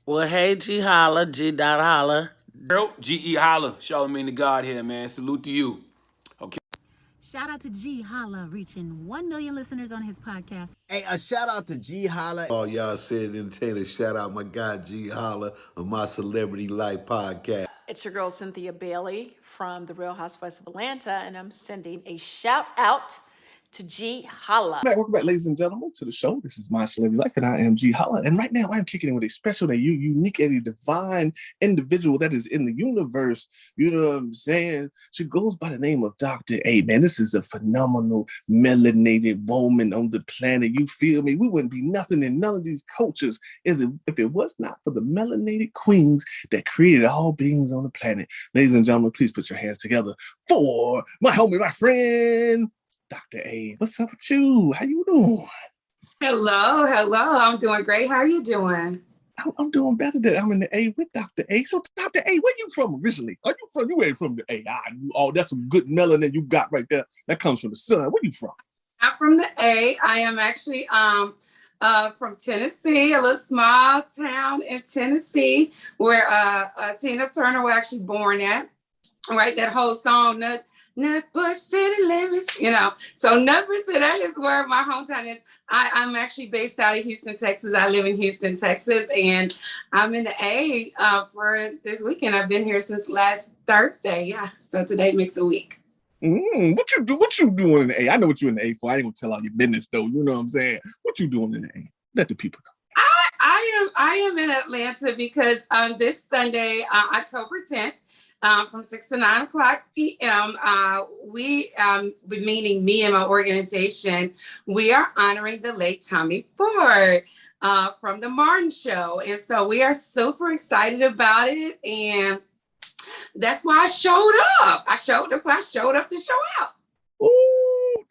Well, hey, G Holla, G dot Holla. Girl, Ge Holla, Charlemagne the God here, man. Salute to you. Okay. Shout out to Ge Holla, reaching 1 million listeners on his podcast. Hey, a shout out to Ge Holla. All y'all said entertainer, shout out my guy Ge Holla of My Celebrity Life podcast. It's your girl Cynthia Bailey from the Real Housewives of Atlanta, and I'm sending a shout out to Ge Holla. Welcome back, ladies and gentlemen, to the show. This is My Celebrity Life, and I am Ge Holla. And right now, I'm kicking it with a special, a unique, and a divine individual that is in the universe. You know what I'm saying? She goes by the name of Dr. A. Man, this is a phenomenal melanated woman on the planet. You feel me? We wouldn't be nothing in none of these cultures if it was not for the melanated queens that created all beings on the planet. Ladies and gentlemen, please put your hands together for my homie, my friend, Dr. A. What's up with you? How you doing? Hello. I'm doing great. How are you doing? I'm doing better than I'm in the A with Dr. A. So, Dr. A, where you from originally? Are you from? You ain't from the A. That's some good melanin you got right there. That comes from the sun. Where you from? I'm from the A. I am actually from Tennessee, a little small town in Tennessee where Tina Turner was actually born at. Right, that whole song, Nut Bush City Limits, So Nutbush City, that is where my hometown is. I'm actually based out of Houston, Texas. I live in Houston, Texas, and I'm in the A for this weekend. I've been here since last Thursday. Yeah, so today makes a week. What you doing in the A? I know what you're in the A for. I ain't gonna tell all your business though. You know what I'm saying? What you doing in the A? Let the people know. I am in Atlanta because this Sunday, October 10th, from 6 to 9 o'clock p.m., meaning me and my organization, we are honoring the late Tommy Ford from the Martin Show. And so we are super excited about it. And that's why I showed up. That's why I showed up to show out.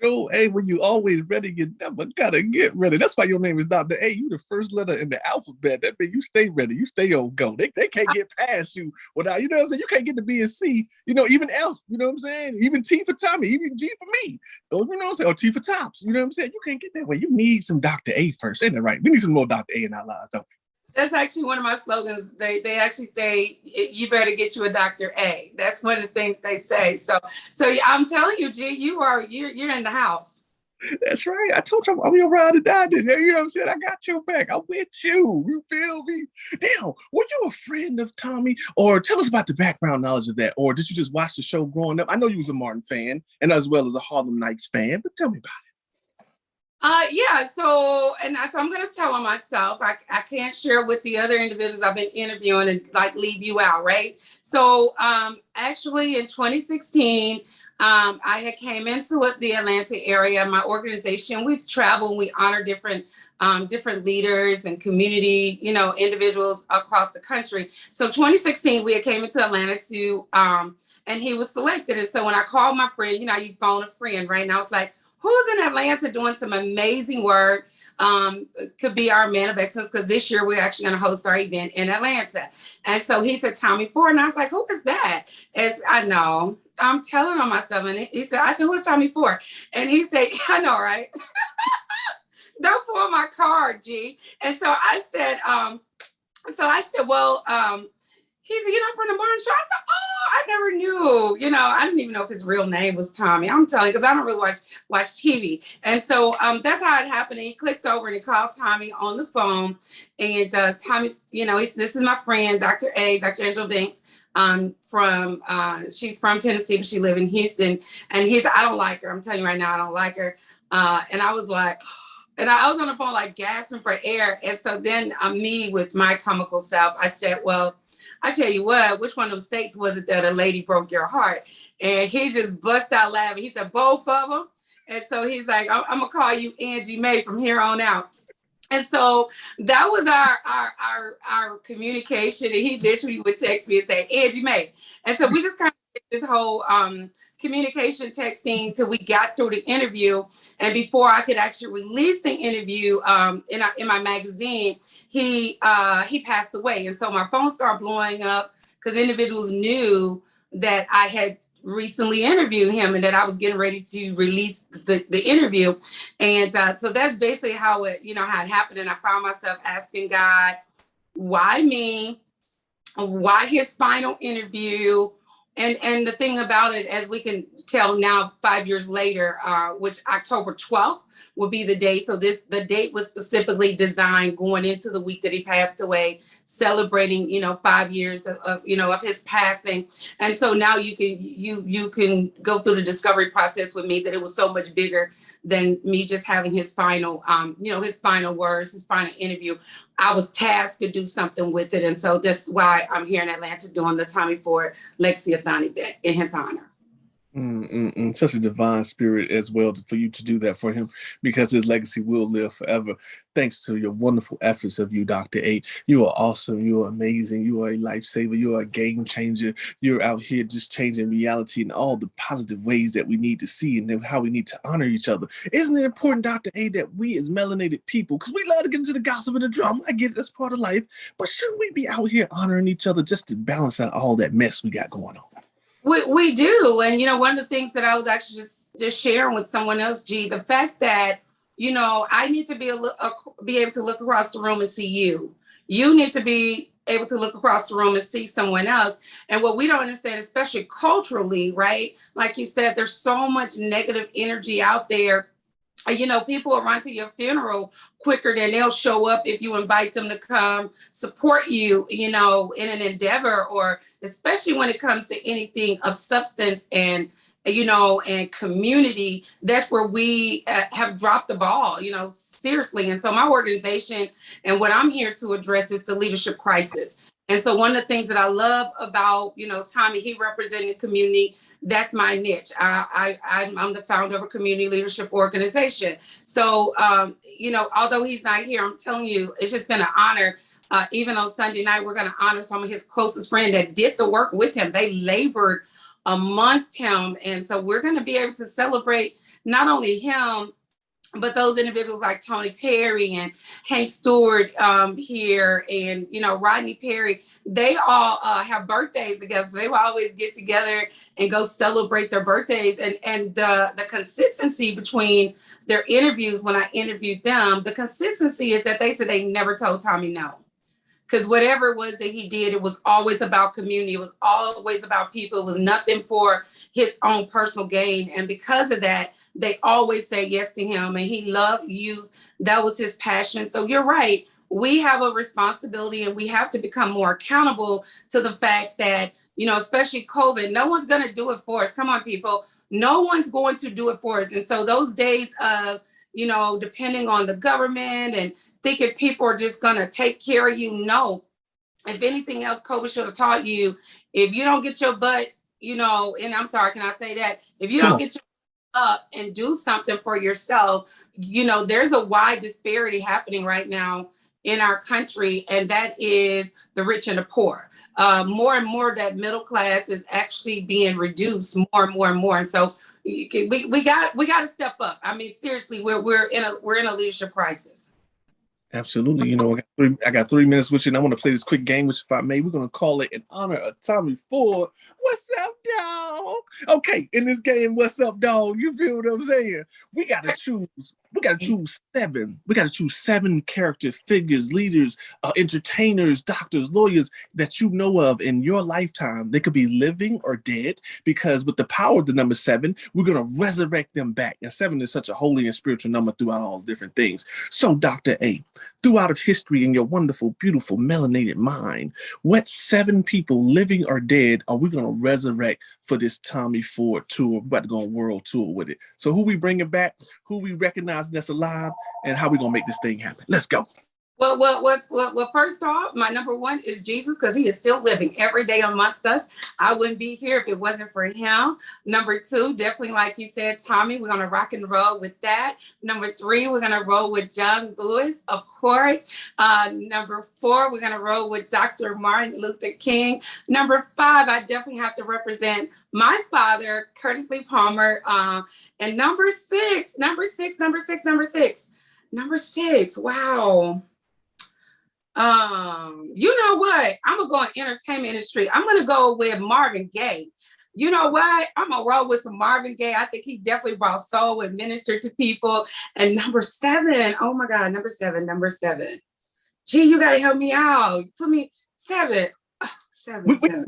Ooh, hey, when you always ready, you never gotta get ready. That's why your name is Dr. A. You the first letter in the alphabet. That means you stay ready. You stay on go. They can't get past you without, you know what I'm saying? You can't get to B and C, even F, you know what I'm saying? Even T for Tommy, even G for me. Or, you know what I'm saying? Or T for Tops, you know what I'm saying? You can't get that way. You need some Dr. A first. Ain't that right? We need some more Dr. A in our lives, don't we? That's actually one of my slogans. They actually say, you better get you a Dr. A. That's one of the things they say. So I'm telling you, G, you're in the house. That's right. I told you I'm your ride or die. You know what I'm saying? I got your back. I'm with you. You feel me? Damn, were you a friend of Tommy? Or tell us about the background knowledge of that. Or did you just watch the show growing up? I know you was a Martin fan and as well as a Harlem Nights fan, but tell me about it. So I'm going to tell on myself. I can't share with the other individuals I've been interviewing and leave you out, right? So actually in 2016, I had came into the Atlanta area. My organization, we travel and we honor different leaders and community, individuals across the country. So 2016, we had came into Atlanta to, and he was selected. And so when I called my friend, you phone a friend, right? And I was like, who's in Atlanta doing some amazing work? Could be our man of excellence, because this year we're actually going to host our event in Atlanta. And so he said, Tommy Ford. And I was like, who is that? As I know, I'm telling on myself. And I said, who is Tommy Ford? And he said, I know, right? Don't pull my card, G. And so I said, well, he said, I'm from the Martin Show. I said, I never knew. I didn't even know if his real name was Tommy. I'm telling you, because I don't really watch TV. And so that's how it happened. And he clicked over and he called Tommy on the phone. And Tommy's, this is my friend, Dr. A, Dr. Angela Banks, she's from Tennessee, but she lives in Houston. And he said, I don't like her. I'm telling you right now, I don't like her. And I was like, and I was on the phone gasping for air. And so then me with my comical self, I said, well, I tell you what, which one of those states was it that a lady broke your heart? And he just bust out laughing. He said, both of them. And so he's like, I'm going to call you Angie Mae from here on out. And so that was our communication. And he literally would text me and say, Angie Mae. And so we just kind of did this whole communication texting till we got through the interview. And before I could actually release the interview in my magazine, he passed away. And so my phone started blowing up because individuals knew that I had recently interviewed him and that I was getting ready to release the interview. And so that's basically how it happened. And I found myself asking God, why me? Why his final interview? And the thing about it, as we can tell now, 5 years later, which October 12th will be the date. So the date was specifically designed going into the week that he passed away, celebrating, 5 years of his passing. And so now you can go through the discovery process with me that it was so much bigger than me just having his final, his final words, his final interview. I was tasked to do something with it. And so that's why I'm here in Atlanta doing the Tommy Ford Legacy-a-thon event in his honor. Such a divine spirit as well for you to do that for him, because his legacy will live forever. Thanks to your wonderful efforts of you, Dr. A. You are awesome. You are amazing. You are a lifesaver. You are a game changer. You're out here just changing reality in all the positive ways that we need to see, and then how we need to honor each other. Isn't it important, Dr. A, that we as melanated people, because we love to get into the gossip and the drama, I get it, that's part of life, but shouldn't we be out here honoring each other just to balance out all that mess we got going on? We do. And, one of the things that I was actually just sharing with someone else, G, the fact that, I need to be able to look across the room and see you. You need to be able to look across the room and see someone else. And what we don't understand, especially culturally, right? Like you said, there's so much negative energy out there. People will run to your funeral quicker than they'll show up if you invite them to come support you, in an endeavor, or especially when it comes to anything of substance and community. That's where we have dropped the ball, seriously. And so my organization and what I'm here to address is the leadership crisis. And so one of the things that I love about, Tommy, he represented community. That's my niche. I'm the founder of a community leadership organization. So, although he's not here, I'm telling you, it's just been an honor. Even on Sunday night, we're going to honor some of his closest friends that did the work with him. They labored amongst him. And so we're going to be able to celebrate not only him, but those individuals like Tony Terry and Hank Stewart here, and, Rodney Perry, they all have birthdays together. So they will always get together and go celebrate their birthdays. And the consistency between their interviews, when I interviewed them, the consistency is that they said they never told Tommy no. Because whatever it was that he did, it was always about community. It was always about people. It was nothing for his own personal gain. And because of that, they always say yes to him. And he loved youth. That was his passion. So you're right. We have a responsibility, and we have to become more accountable to the fact that, especially COVID, no one's going to do it for us. Come on, people. No one's going to do it for us. And so those days of, depending on the government and thinking people are just going to take care of you. No, if anything else, COVID should have taught you, if you don't get your butt, and I'm sorry, can I say that? If you don't get your up and do something for yourself, there's a wide disparity happening right now in our country, and that is the rich and the poor. More and more that middle class is actually being reduced more and more and more. And so we got to step up. I mean, seriously, we're in a leadership crisis. Absolutely. I got 3 minutes with you, and I want to play this quick game, which, if I may, we're going to call it in honor of Tommy Ford. What's up, dog? Okay, in this game, what's up, dog? You feel what I'm saying? We got to choose 7. We got to choose 7 character figures, leaders, entertainers, doctors, lawyers that you know of in your lifetime. They could be living or dead, because with the power of the number 7, we're going to resurrect them back. And 7 is such a holy and spiritual number throughout all different things. So, Dr. A, throughout of history, in your wonderful, beautiful, melanated mind, what 7 people, living or dead, are we going to resurrect for this Tommy Ford tour? We're about to go on world tour with it. So who we bringing back, who we recognizing that's alive, and how we going to make this thing happen? Let's go. Well, first off, my number 1 is Jesus, because he is still living every day amongst us. I wouldn't be here if it wasn't for him. Number 2, definitely, like you said, Tommy, we're going to rock and roll with that. Number 3, we're going to roll with John Lewis, of course. Number 4, we're going to roll with Dr. Martin Luther King. Number 5, I definitely have to represent my father, Curtis Lee Palmer. And number 6, wow. You know what? I'm gonna go in entertainment industry. I'm gonna go with Marvin Gaye. You know what? I'm gonna roll with some Marvin Gaye. I think he definitely brought soul and ministered to people. And number 7, oh my God, number seven. Gee, you gotta help me out. Put me 7. We, Seven.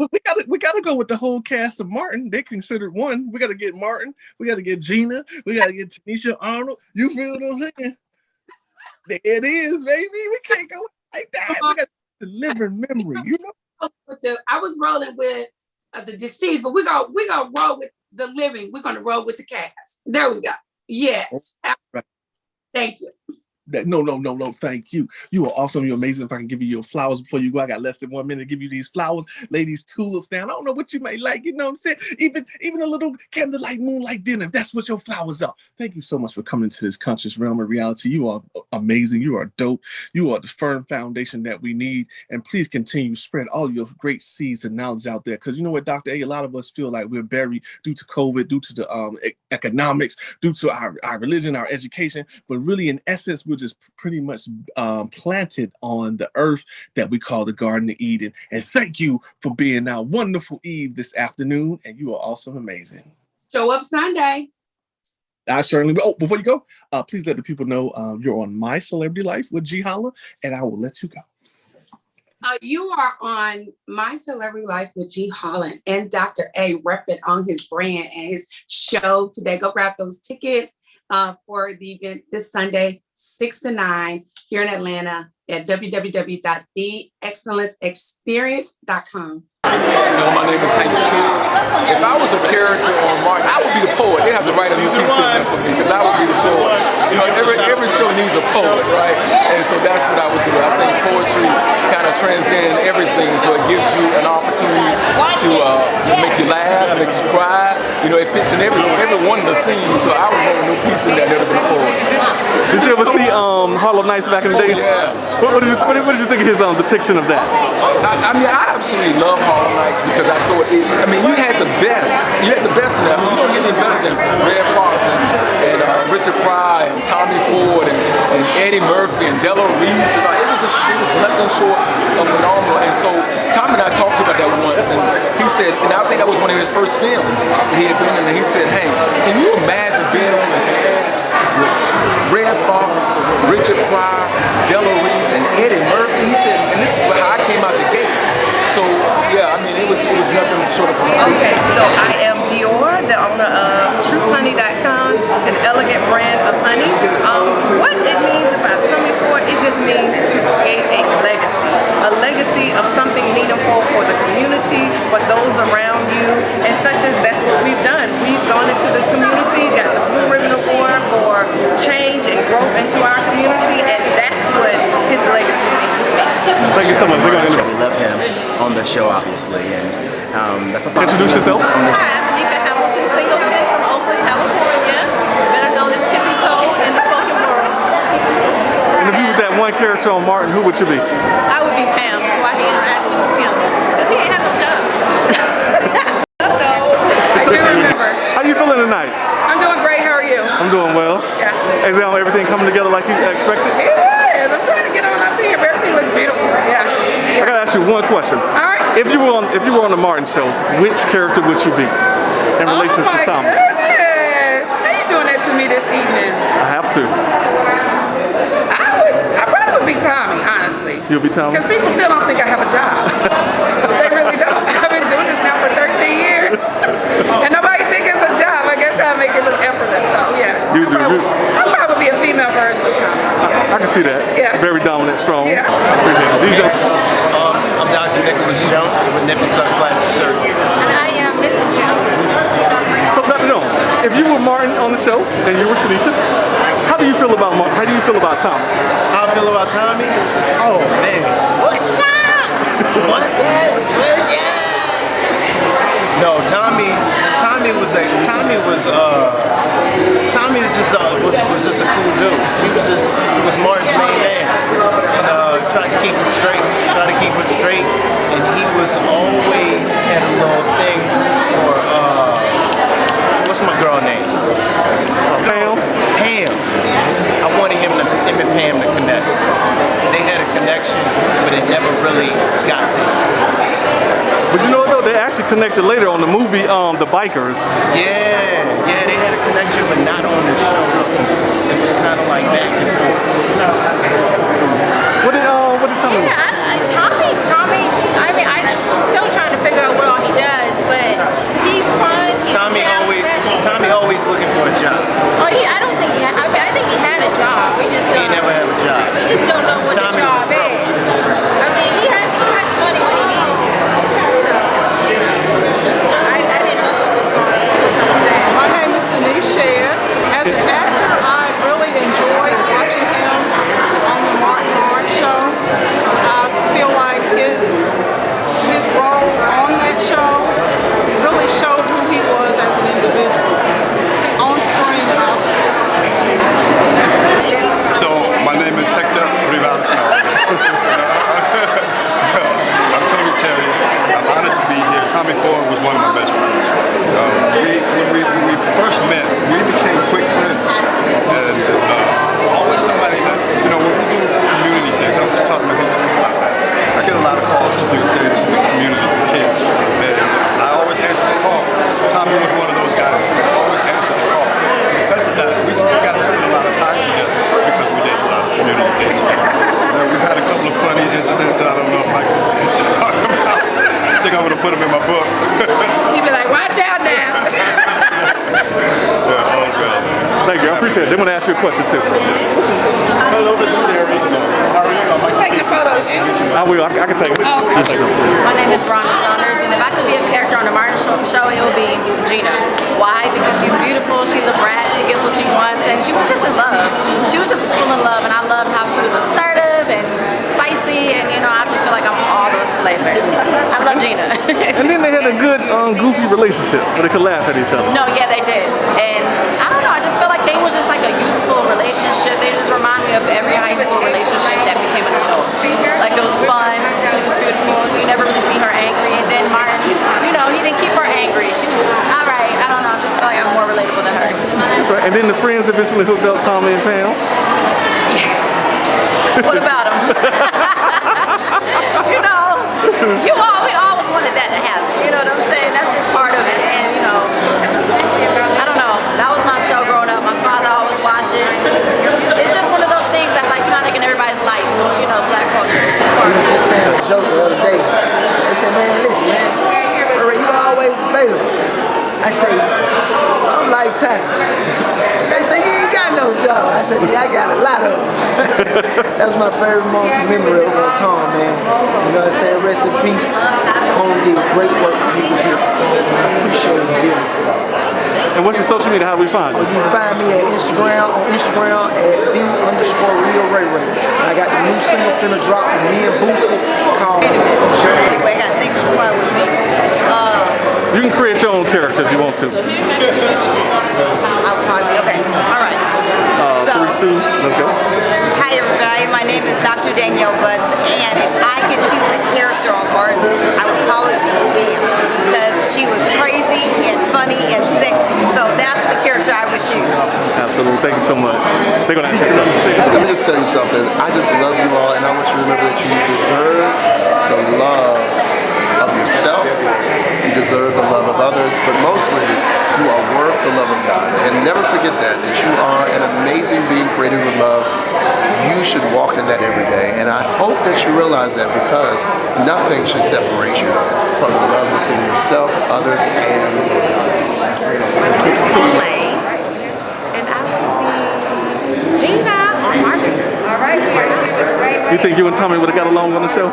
we gotta go with the whole cast of Martin. They considered one. We gotta get Martin. We gotta get Gina. We gotta get Tanisha Arnold. You feel what I'm saying? There it is, baby. We can't go like that. We got to deliver memory. You know. I was rolling with the deceased, but we're gonna roll with the living. We're gonna roll with the cast. There we go. Yes. Right. Thank you. No. Thank you. You are awesome. You're amazing. If I can give you your flowers before you go, I got less than 1 minute to give you these flowers. Lay these tulips down. I don't know what you may like. You know what I'm saying? Even a little candlelight moonlight dinner. That's what your flowers are. Thank you so much for coming to this conscious realm of reality. You are amazing. You are dope. You are the firm foundation that we need. And please continue to spread all your great seeds and knowledge out there. Because you know what, Dr. A, a lot of us feel like we're buried due to COVID, due to the economics, due to our religion, our education. But really, in essence, we're just pretty much planted on the earth that we call the Garden of Eden. And thank you for being our wonderful Eve this afternoon. And you are awesome, amazing. Show up Sunday. I certainly will. Oh, before you go, please let the people know you're on My Celebrity Life with Ge Holla, and I will let you go. You are on My Celebrity Life with Ge Holla and Dr. A repping on his brand and his show today. Go grab those tickets for the event this Sunday, 6 to 9 here in Atlanta at www.theexcellenceexperience.com. My name is Hank Steele. If I was a character on Martin, I would be the poet. They have to write a new piece in there for me because I would be the poet. You know, every show needs a poet, right? And so that's what I would do. I think poetry kind of transcends everything, so it gives you an opportunity to make you laugh, make you cry. You know, it fits in every one of the scenes. So I would write a new piece in there that would be a poet. Did you ever see Harlem Nights back in the day? Yeah. What did you think of his depiction of that? I mean, I absolutely love Harlem Nights because I thought you had the best. You had the best in that. I mean, you don't get any better than Red Fox and Richard Pryor and Tommy Ford and Eddie Murphy and Della Reese. And, it was nothing short of phenomenal. And so Tommy and I talked about that once, and he said, and I think that was one of his first films that he had been in, and he said, hey, can you imagine being on the cast with Red Fox, Richard Pryor, Della Reese, and Eddie Murphy? He said, and this is how I came out the gate. So yeah, I mean, it was nothing short of phenomenal. Okay, so I am Dior, the owner of TrueHoney.com, an elegant brand of honey. What it means about Tommy Ford, it just means to create a legacy of something meaningful for the community, for those around you, and such as that's what we've done. We've gone into the community, got the Blue Ribbon Award for change and growth into our community, and that's what his legacy means to me. Thank you so much. We love him on the show, obviously, and that's a fun. Introduce yourself. Hi, I'm Anika Hamilton Singleton from Oakland, California, better known as Tippy Toe in the spoken world. And if you was that one character on Martin, who would you be? I would be Pam, so I can interact with him, because he ain't had no job. I do remember. How you feeling tonight? I'm doing great, how are you? I'm doing well. Yeah. Is everything coming together like you expected? It is. I'm trying to get on up here. Everything looks beautiful. Yeah. I gotta ask you one question. All right. If you were on the Martin show, which character would you be in relations to Tommy? Oh my goodness! How you doing that to me this evening? I have to. I probably would be Tommy, honestly. You'll be Tommy? Because people still don't think I have a job. They really don't. I've been doing this now for 13 years. And nobody think it's a job. I guess I make it look effortless. So yeah. I'll probably be a female version of Tommy. Yeah. I can see that. Yeah. Very dominant, strong. Yeah. I appreciate it. DJ. I'm Dr. Nicholas Jones with Nip and Tuck Plastic Surgery. And I am Mrs. Jones. So Dr. Jones, if you were Martin on the show and you were Tanisha, how do you feel about Martin? How do you feel about Tommy? How I feel about Tommy? Oh man. What's up? What's that? No, Tommy was just a cool dude. He was Martin's main man, and tried to keep him straight, and he was always had a little thing for what's my girl name? Pam. I wanted him and Pam to connect. They had a connection, but it never really got there. But you know what though, they actually connected later on the movie, The Bikers. Yeah, they had a connection, but not on the show. It was kind of like back and forth. What did Maybe tell me. Tommy, I mean, I'm still trying to figure out what all he does, but he's fun. Tommy always looking for a job. Oh, I don't think I think he had a job. We just He never had a job. We just don't know what Tommy the job was broke. is. I mean, he had the money when he needed to. So I didn't know what was going on. My name is Denise Shea. As an actor, I really enjoyed watching him on the Martin Lawrence show. I feel like his role on that show really showed who he was as an individual, on screen and off screen. So my name is Hector Rivera. I'm Tony Terry. I'm honored to be here. Tommy Ford was one of my best friends. When we first met, we became quick friends. And always somebody that, when we do community things, I was just talking to Hector about that. I get a lot of calls to do things in the community for kids. And I always answer the call. Tommy was one of those guys who always answered the call. And because of that, we got to spend a lot of time together because we did a lot of community things together. We've had a couple of funny incidents that I don't know if I can talk about. I think I'm going to put them in my book. He'd be like, watch out now. Yeah, all is well. Thank you. I appreciate it. They want to ask you a question too. Hello, Mr. Terry. How are you? Taking the photos, you? I will. I can take it. Oh, okay. I'll take it. My name is Rhonda Saunders, and if I could be a character on the Martin show, it would be Gina. Why? Because she's beautiful, she's a brat, she gets what she wants, and she was just in love. She was just full of love, and I loved how she was assertive and spicy, and I just feel like I'm all those flavors. I love Gina. And then they had a good, goofy relationship where they could laugh at each other. No, yeah, they did. And I don't know, I just felt like they was just like a youthful relationship. They just remind me of every high school relationship that became an adult. Like, it was fun, she was beautiful, you never really see her angry. And then Martin, he didn't keep her angry. She was all right, I don't know, I just feel like I'm more relatable to her. That's right. And then the friends eventually hooked up Tommy and Pam. Yes. What about them? We always wanted that to happen. You know what I'm saying? That's just part of it. And I don't know. That was my show growing up. My father always watched it. It's just one of those things that's iconic in everybody's life. Black culture. It's just part of it. Just saying a joke the other day. They said, man, listen, man, you always available. I say, I'm like time. They say, you ain't got no job. I said, yeah, I got a lot of them. That's my favorite memory of all time, man. You know what I'm saying? Rest in peace. Home did great work. He was here. I appreciate him dearly for that. And what's your social media? How do we find you? You can find me at Instagram at _RealRayRay. And I got the new single finna drop with me and Boosie called Anyway, I got things to work with me. You can create your own character if you want to. I'll probably, okay, all right. 3, 2, let's go. Hi everybody, my name is Dr. Danielle Butts, and if I could choose a character on Martin, I would probably be Pam, because she was crazy and funny and sexy, so that's the character I would choose. Absolutely, thank you so much. They're gonna ask you about this thing. Let me just tell you something. I just love you all, and I want you to remember that you deserve the love of yourself, you deserve the love of others, but mostly you are worth the love of God. And never forget that you are an amazing being created with love. You should walk in that every day, and I hope that you realize that, because nothing should separate you from the love within yourself, others, and And I would be Gina or Martin. All right, here. You think you and Tommy would have got along on the show?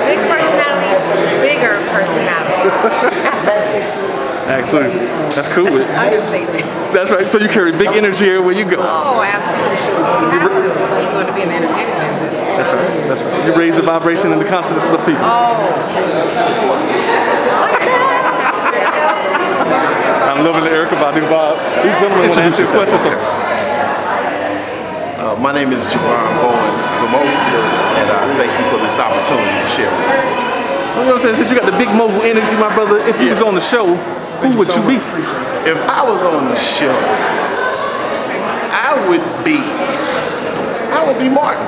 Big personality, bigger personality. Actually, that's cool. That's an understatement. That's right. So you carry big energy everywhere you go. Oh, absolutely. You have to. You're going to be in the entertainment business. That's right. That's right. You raise the vibration and the consciousness of people. Oh. I'm loving the Erica Badu vibe. These gentlemen want to ask you questions. My name is Javon Bowens, and thank you for this opportunity to share with you. You know what I'm saying? Since you got the big mobile energy, my brother, if you was on the show, who would you be? If I was on the show, I would be Martin.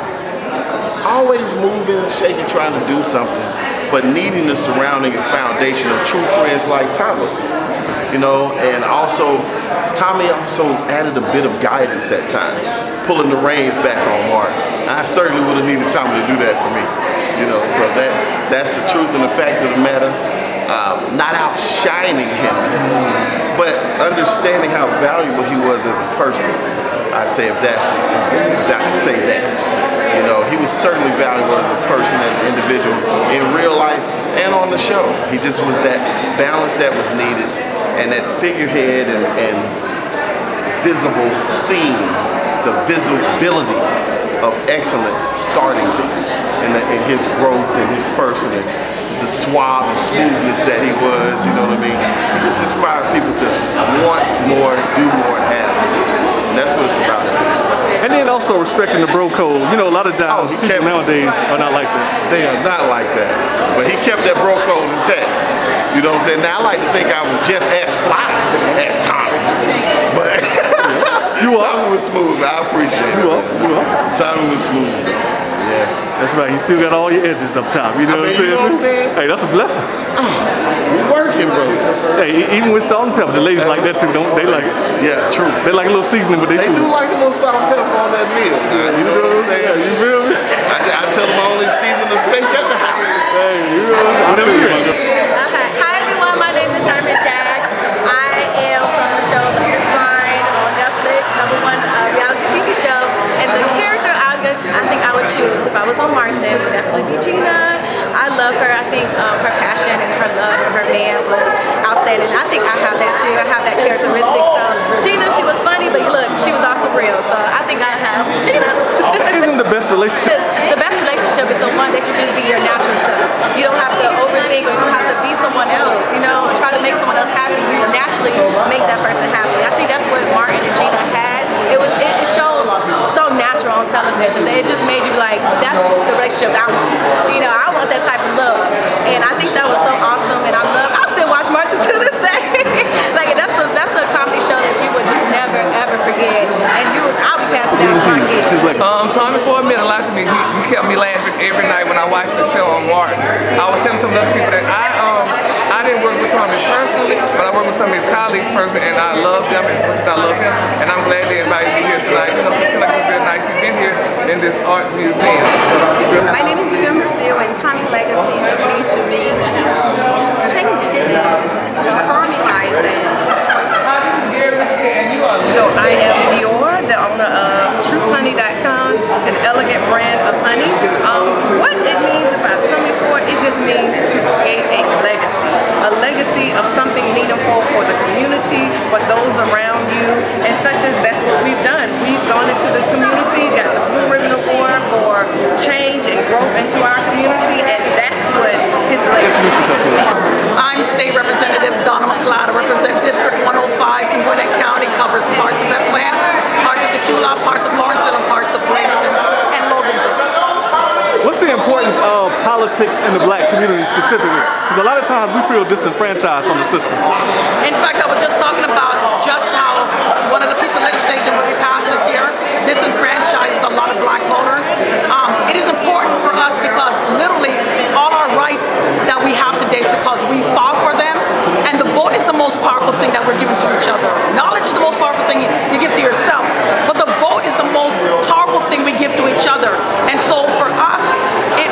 Always moving, shaking, trying to do something, but needing the surrounding and foundation of true friends like Tommy. And also Tommy also added a bit of guidance at times, pulling the reins back on Martin. I certainly would have needed Tommy to do that for me, you know. So that's the truth and the fact of the matter. Not outshining him, but understanding how valuable he was as a person. I'd say if I could say that. You know, he was certainly valuable as a person, as an individual, in real life and on the show. He just was that balance that was needed, and that figurehead and visible scene, the visibility of excellence starting there, and his growth and his person, and the suave and smoothness that he was, you know what I mean? He just inspired people to want more, do more, have more. And that's what it's about. And then also respecting the bro code. You know, a lot of times people nowadays are not like that. They are not like that. But he kept that bro code intact. You know what I'm saying? Now, I like to think I was just as fly as Tommy. But Tommy was smooth. I appreciate it. You are. Tommy was smooth, though. Yeah. That's right. You still got all your edges up top. You know, what I'm saying? Hey, that's a blessing. We working, bro. Hey, even with salt and pepper, the ladies like that too, don't they? Like it. Yeah, true. They like a little seasoning, but they do like a little salt and pepper on that meal. You know what I'm saying? Yeah, you feel me? I tell them I only season the steak at the house. Hey, you know what I'm saying? Hi everyone, my name is Herman Jack. I am from the show Love is Blind on Netflix, #1 reality TV show, and the character I think I would choose if I was on Martin would definitely be Gina. I love her. I think her passion and her love for her man was outstanding. I think I have that too. I have that characteristic. So Gina, she was funny, but look, she was also real. So I think I have Gina. Isn't the best relationship? The best relationship is the one that you just be your natural self. You don't have to overthink or you have to be someone else, you know, and try to make someone else happy. You naturally make that person happy. I think that's what Martin and Gina had. It showed so natural on television that it just made you be like, that's the relationship I want. You know, I want that type of love. And I think that was so awesome, and I still watch Martin to this day. Like that's a comedy show that you would just never ever forget. And I'll be passing down to my kids. Tommy Ford meant a lot to me. He kept me laughing every night when I watched the show on Martin. I was telling some of the other people that I didn't work with Tommy personally, but I worked with some of his colleagues personally, and I love them as much as I love him. And I'm glad they invited me here tonight. You know, it seems like it's very nice to be here in this art museum. My name is Julia Brazil, and coming legacy means to me changing things, transforming lives, So I am Dior, the owner of truthhoney.com, an elegant brand of honey. What it means about Tommy Ford, it just means to create a legacy of something meaningful for the community, for those around you, and such as that's what we've done. We've gone into the community, got the Blue Ribbon Award for change and growth into our community, and that's what his legacy is. I'm State Representative Donna McLeod. I represent District 105 in Gwinnett County, covers parts of Bethlehem, parts of Tequila, parts of Lawrenceville, and parts of Grayston and Loganville. What's the importance of politics in the black community specifically? Because a lot of times we feel disenfranchised from the system. In fact, I was just talking about just how one of the pieces of legislation that we passed this year disenfranchises a lot of black voters. It is important for us because literally all our rights that we have today is because we fought for them, and the vote is the most powerful thing that we're giving to each other. Knowledge is the most powerful thing you give to yourself, but the vote is the most powerful thing we give to each other. And so for us,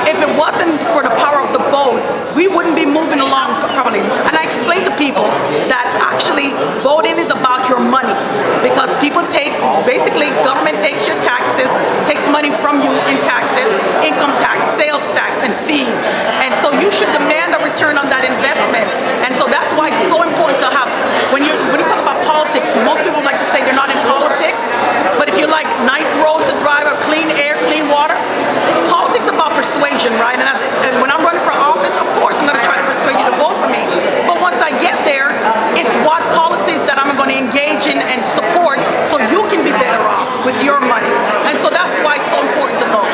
if it wasn't for the power of the vote, we wouldn't be moving along properly. And I explain to people that actually voting is about your money, because people basically government takes your taxes, takes money from you in taxes, income tax, sales tax, and fees. And so you should demand a return on that investment. And so that's why it's so important to have, when you talk about politics, most people like to say they're not in politics, but if you like nice roads to drive or clean air, clean water, politics is about persuasion, right? And when I'm running for office, of course I'm going to try to persuade you to vote for me. But once I get there, it's what policies that I'm going to engage in and support so you can be better off with your money. And so that's why it's so important to vote.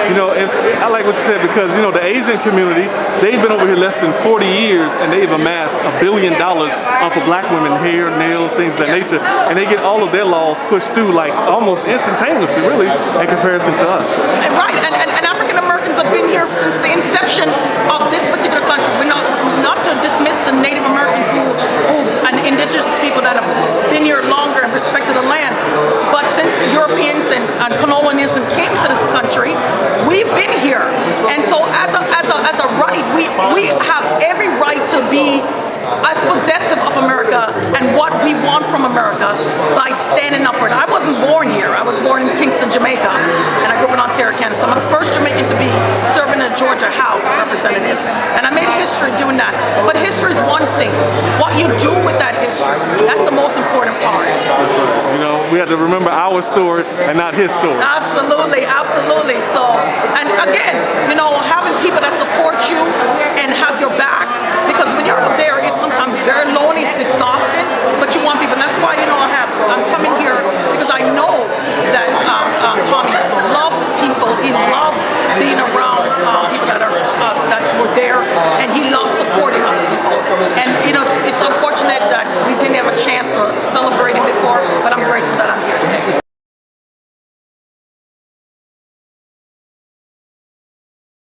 You know, I like what you said, because, you know, the Asian community, they've been over here less than 40 years, and they've amassed $1 billion off of black women, hair, nails, things of that nature, and they get all of their laws pushed through like almost instantaneously, really, in comparison to us. Right, and African Americans have been here since the inception of this particular country. We're not to dismiss the Native Americans and indigenous people that have been been here longer and respected the land. But since Europeans and colonialism came to this country, we've been here. And so as a right, we have every right to be as possessive of America and what we want from America by standing up for it. I wasn't born here. I was born in Kingston, Jamaica, and I grew up in Ontario, Canada. So I'm the first Jamaican to be serving in the Georgia House of Representatives. And I made history doing that. But history is one thing. What you do with that history, that's the most important part. That's right. You know, we have to remember our story and not his story. Absolutely, absolutely. So, and again, you know, having people that support